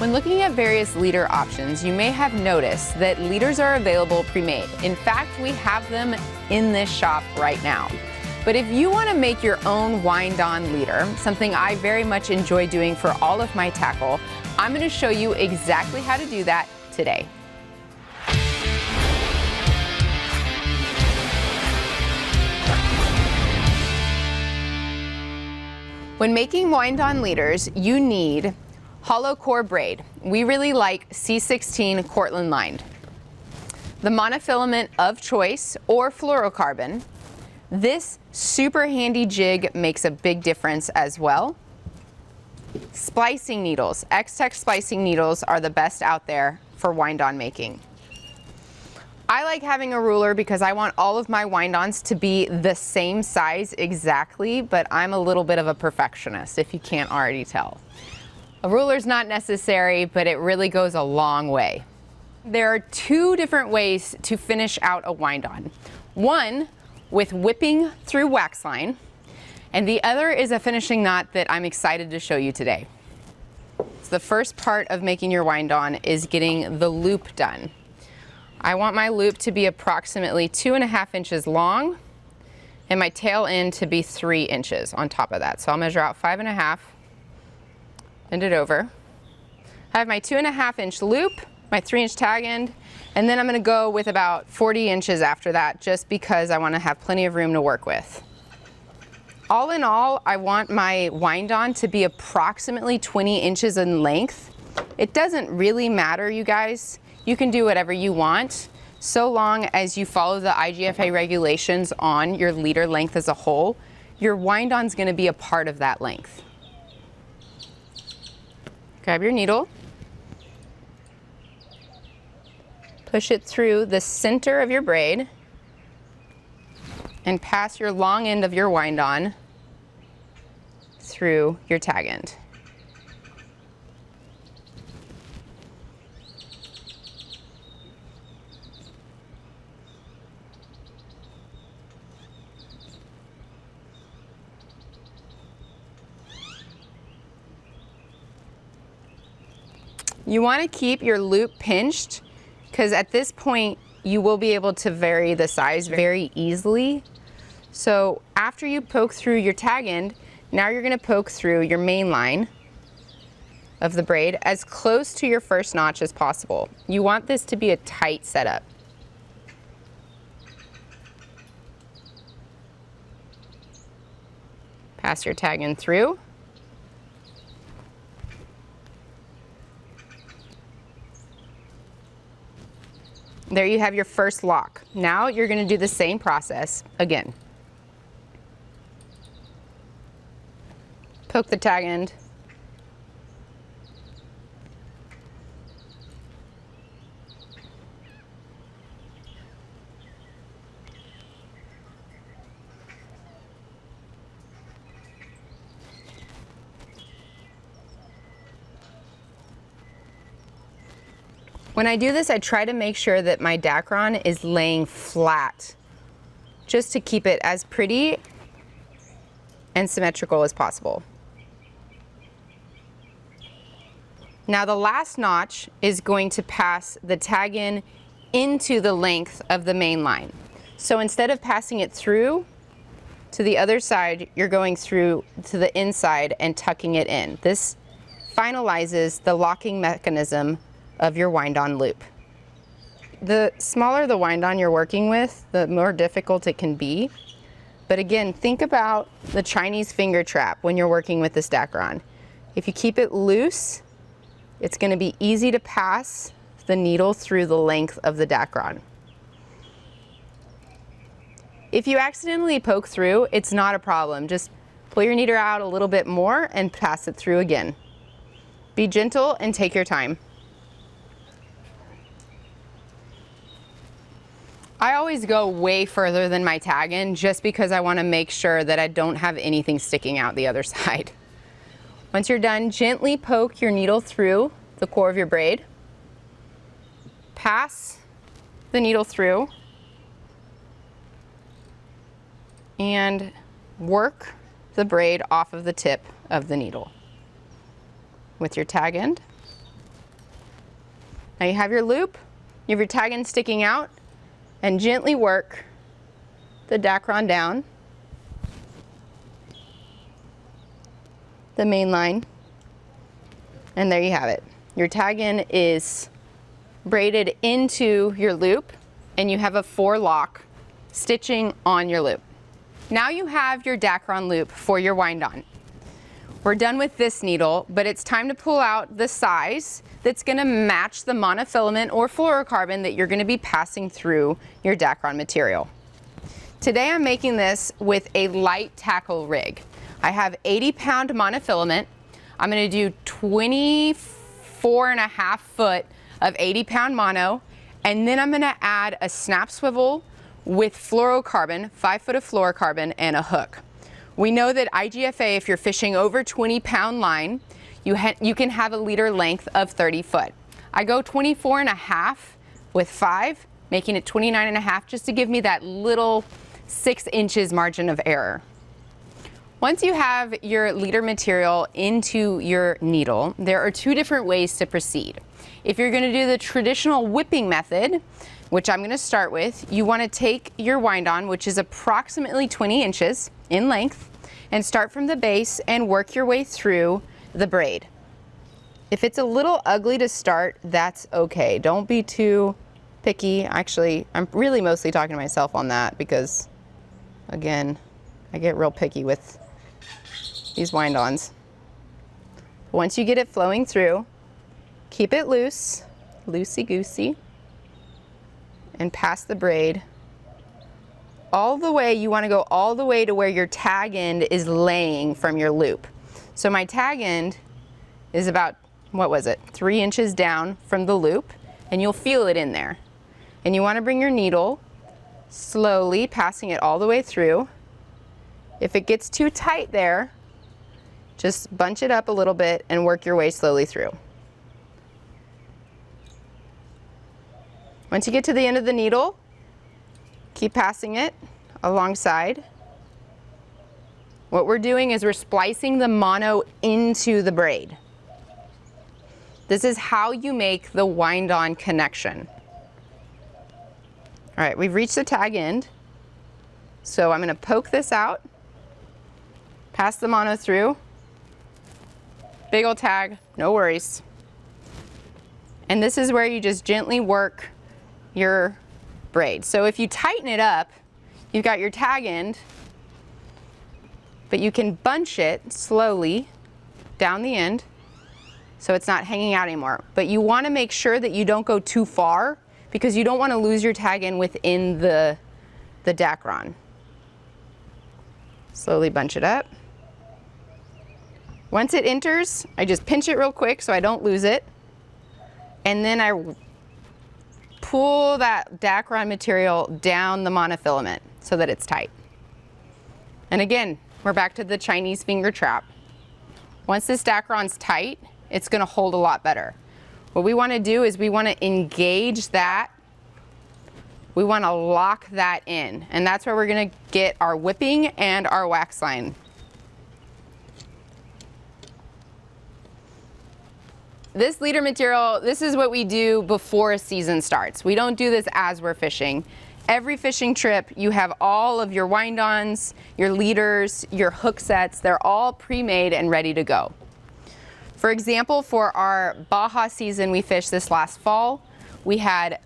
When looking at various leader options, you may have noticed that leaders are available pre-made. In fact, we have them in this shop right now. But if you want to make your own wind-on leader, something I very much enjoy doing for all of my tackle, I'm going to show you exactly how to do that today. When making wind-on leaders, you need hollow core braid. We really like C16 Cortland lined. The monofilament of choice or fluorocarbon. This super handy jig makes a big difference as well. Splicing needles. X-Tech splicing needles are the best out there for wind-on making. I like having a ruler because I want all of my wind-ons to be the same size exactly, but I'm a little bit of a perfectionist, if you can't already tell. A ruler's not necessary, but it really goes a long way. There are two different ways to finish out a wind-on. One, with whipping through wax line, and the other is a finishing knot that I'm excited to show you today. So the first part of making your wind-on is getting the loop done. I want my loop to be approximately 2.5 inches long and my tail end to be 3 inches on top of that. So I'll measure out 5.5, bend it over. I have my 2.5 inch loop, my 3-inch tag end, and then I'm going to go with about 40 inches after that just because I want to have plenty of room to work with. All in all, I want my wind-on to be approximately 20 inches in length. It doesn't really matter, you guys. You can do whatever you want, so long as you follow the IGFA regulations on your leader length as a whole. Your wind-on's going to be a part of that length. Grab your needle, push it through the center of your braid, and pass your long end of your wind-on through your tag end. You want to keep your loop pinched because at this point you will be able to vary the size very easily. So after you poke through your tag end, now you're going to poke through your main line of the braid as close to your first notch as possible. You want this to be a tight setup. Pass your tag end through. There you have your first lock. Now you're going to do the same process again. Poke the tag end. When I do this, I try to make sure that my Dacron is laying flat, just to keep it as pretty and symmetrical as possible. Now the last notch is going to pass the tag in into the length of the main line. So instead of passing it through to the other side, you're going through to the inside and tucking it in. This finalizes the locking mechanism of your wind-on loop. The smaller the wind-on you're working with, the more difficult it can be. But again, think about the Chinese finger trap when you're working with this Dacron. If you keep it loose, it's going to be easy to pass the needle through the length of the Dacron. If you accidentally poke through, it's not a problem. Just pull your needle out a little bit more and pass it through again. Be gentle and take your time. I always go way further than my tag end just because I want to make sure that I don't have anything sticking out the other side. Once you're done, gently poke your needle through the core of your braid. Pass the needle through and work the braid off of the tip of the needle with your tag end. Now you have your loop, you have your tag end sticking out, and gently work the Dacron down the main line, and there you have it. Your tag end is braided into your loop, and you have a 4-lock stitching on your loop. Now you have your Dacron loop for your wind-on. We're done with this needle, but it's time to pull out the size that's gonna match the monofilament or fluorocarbon that you're gonna be passing through your Dacron material. Today I'm making this with a light tackle rig. I have 80-pound monofilament. I'm gonna do 24.5 foot of 80-pound mono, and then I'm gonna add a snap swivel with fluorocarbon, 5 foot of fluorocarbon, and a hook. We know that IGFA, if you're fishing over 20-pound line, you can have a leader length of 30 foot. I go 24.5 with 5, making it 29.5, just to give me that little 6 inches margin of error. Once you have your leader material into your needle, there are 2 different ways to proceed. If you're gonna do the traditional whipping method, which I'm gonna start with, you wanna take your wind-on, which is approximately 20 inches in length, and start from the base and work your way through the braid. If it's a little ugly to start, that's okay. Don't be too picky. Actually, I'm really mostly talking to myself on that because, again, I get real picky with these wind-ons. Once you get it flowing through, keep it loose, loosey-goosey, and pass the braid all the way. You want to go all the way to where your tag end is laying from your loop. So my tag end is about, what was it, 3 inches down from the loop, and you'll feel it in there. And you want to bring your needle slowly, passing it all the way through. If it gets too tight there, just bunch it up a little bit and work your way slowly through. Once you get to the end of the needle, keep passing it alongside. What we're doing is we're splicing the mono into the braid. This is how you make the wind-on connection. All right, we've reached the tag end. So I'm gonna poke this out, pass the mono through, big old tag, no worries. And this is where you just gently work your braid. So if you tighten it up, you've got your tag end, but you can bunch it slowly down the end so it's not hanging out anymore. But you want to make sure that you don't go too far because you don't want to lose your tag end within the Dacron. Slowly bunch it up. Once it enters, I just pinch it real quick so I don't lose it. And then I pull that Dacron material down the monofilament so that it's tight. And again, we're back to the Chinese finger trap. Once this Dacron's tight, it's gonna hold a lot better. What we wanna do is we wanna engage that. We wanna lock that in. And that's where we're gonna get our whipping and our wax line. This leader material, this is what we do before a season starts. We don't do this as we're fishing. Every fishing trip, you have all of your wind-ons, your leaders, your hook sets, they're all pre-made and ready to go. For example, for our Baja season we fished this last fall, we had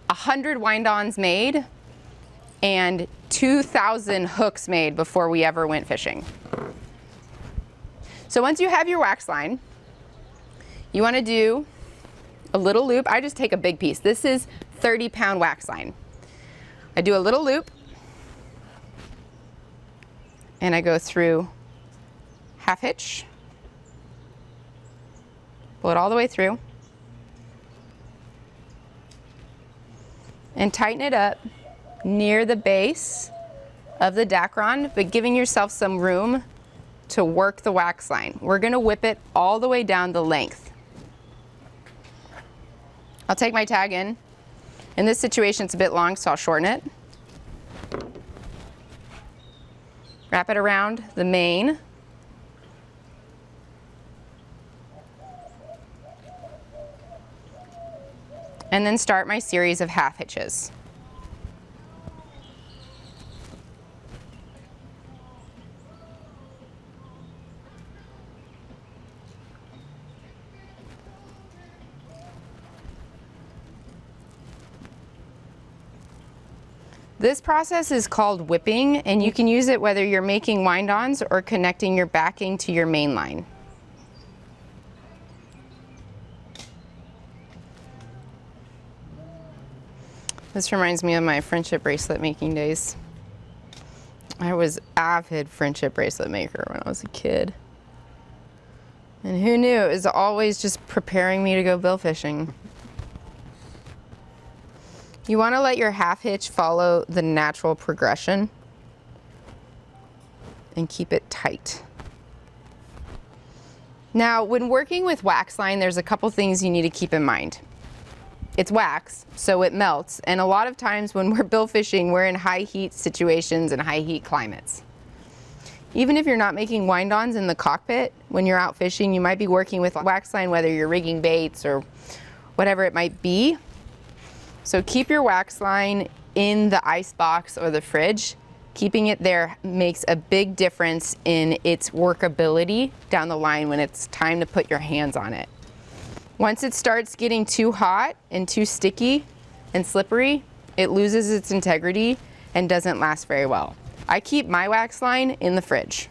100 wind-ons made and 2,000 hooks made before we ever went fishing. So once you have your wax line, you want to do a little loop. I just take a big piece. This is 30-pound wax line. I do a little loop and I go through half hitch, pull it all the way through, and tighten it up near the base of the Dacron, but giving yourself some room to work the wax line. We're going to whip it all the way down the length. I'll take my tag in. In this situation, it's a bit long, so I'll shorten it. Wrap it around the main. and then start my series of half hitches. This process is called whipping, and you can use it whether you're making wind-ons or connecting your backing to your main line. This reminds me of my friendship bracelet making days. I was avid friendship bracelet maker when I was a kid. And who knew, it was always just preparing me to go bill fishing. You want to let your half hitch follow the natural progression and keep it tight. Now, when working with wax line, there's a couple things you need to keep in mind. It's wax, so it melts, and a lot of times when we're bill fishing, we're in high heat situations and high heat climates. Even if you're not making wind-ons in the cockpit, when you're out fishing, you might be working with wax line, whether you're rigging baits or whatever it might be. So keep your wax line in the ice box or the fridge. Keeping it there makes a big difference in its workability down the line when it's time to put your hands on it. Once it starts getting too hot and too sticky and slippery, it loses its integrity and doesn't last very well. I keep my wax line in the fridge.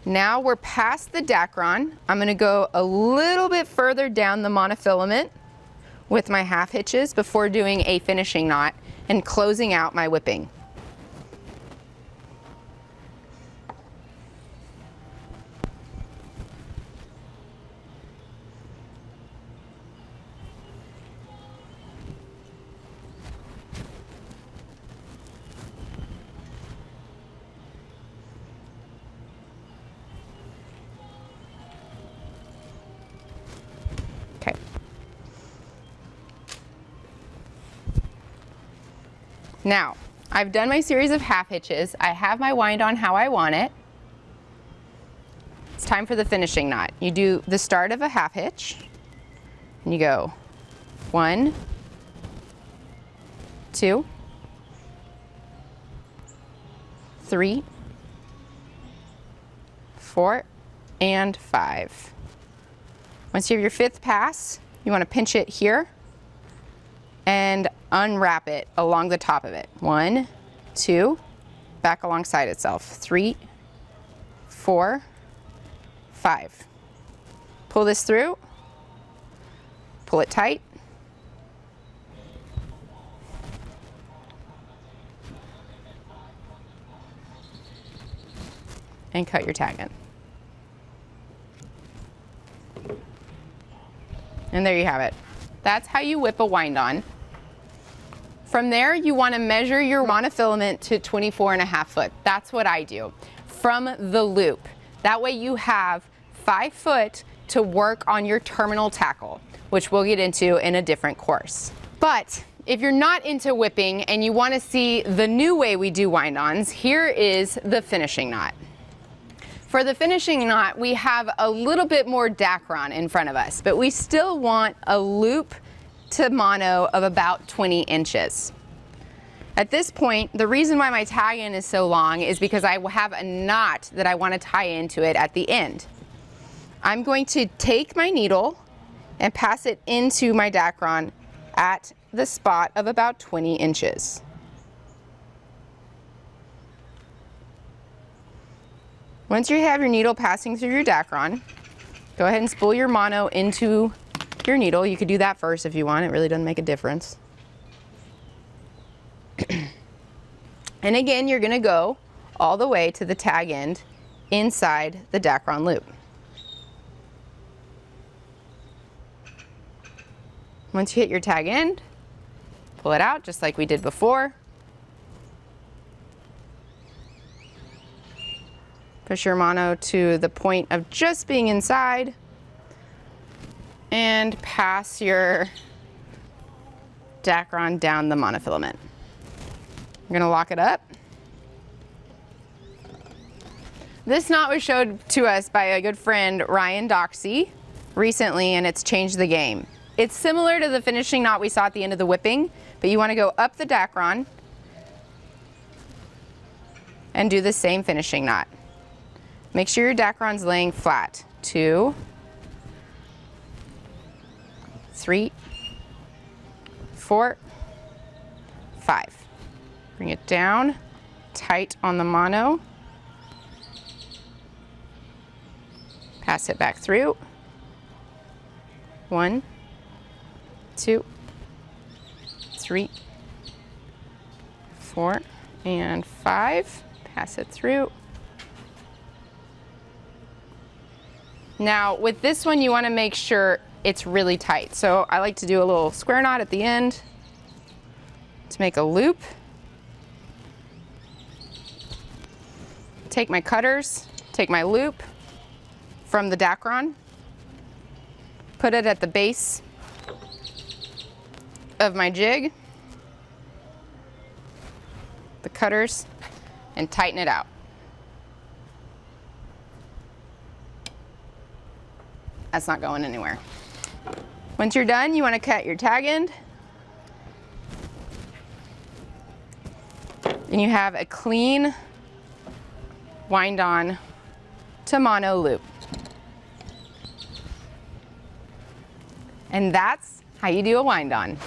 Now we're past the Dacron. I'm gonna go a little bit further down the monofilament with my half hitches before doing a finishing knot and closing out my whipping. Okay. Now, I've done my series of half hitches. I have my wind on how I want it. It's time for the finishing knot. You do the start of a half hitch, and you go 1, 2, 3, 4, and 5. Once you have your 5th pass, you want to pinch it here and unwrap it along the top of it. 1, 2, back alongside itself. 3, 4, 5. Pull this through, pull it tight, and cut your tag in. And there you have it. That's how you whip a wind-on. From there, you want to measure your monofilament to 24.5 foot. That's what I do from the loop. That way you have 5 foot to work on your terminal tackle, which we'll get into in a different course. But if you're not into whipping and you want to see the new way we do wind-ons, here is the finishing knot. For the finishing knot, we have a little bit more Dacron in front of us, but we still want a loop to mono of about 20 inches. At this point, the reason why my tag in is so long is because I have a knot that I want to tie into it at the end. I'm going to take my needle and pass it into my Dacron at the spot of about 20 inches. Once you have your needle passing through your Dacron, go ahead and spool your mono into your needle. You could do that first if you want. It really doesn't make a difference. And again, you're going to go all the way to the tag end inside the Dacron loop. Once you hit your tag end, pull it out just like we did before. Push your mono to the point of just being inside and pass your Dacron down the monofilament. We're gonna lock it up. This knot was showed to us by a good friend, Ryan Doxey. recently and it's changed the game. It's similar to the finishing knot we saw at the end of the whipping, but you want to go up the dacron and do the same finishing knot. Make sure your dacron's laying flat. 2, 3, 4, 5. Bring it down, tight on the mono. Pass it back through. 1, 2, 3, 4, and 5. Pass it through. Now with this one, you want to make sure it's really tight. So I like to do a little square knot at the end to make a loop. Take my cutters, take my loop from the dacron, put it at the base of my jig, the cutters, and tighten it out. That's not going anywhere. Once you're done, you want to cut your tag end. And you have a clean wind-on to mono loop. And that's how you do a wind-on.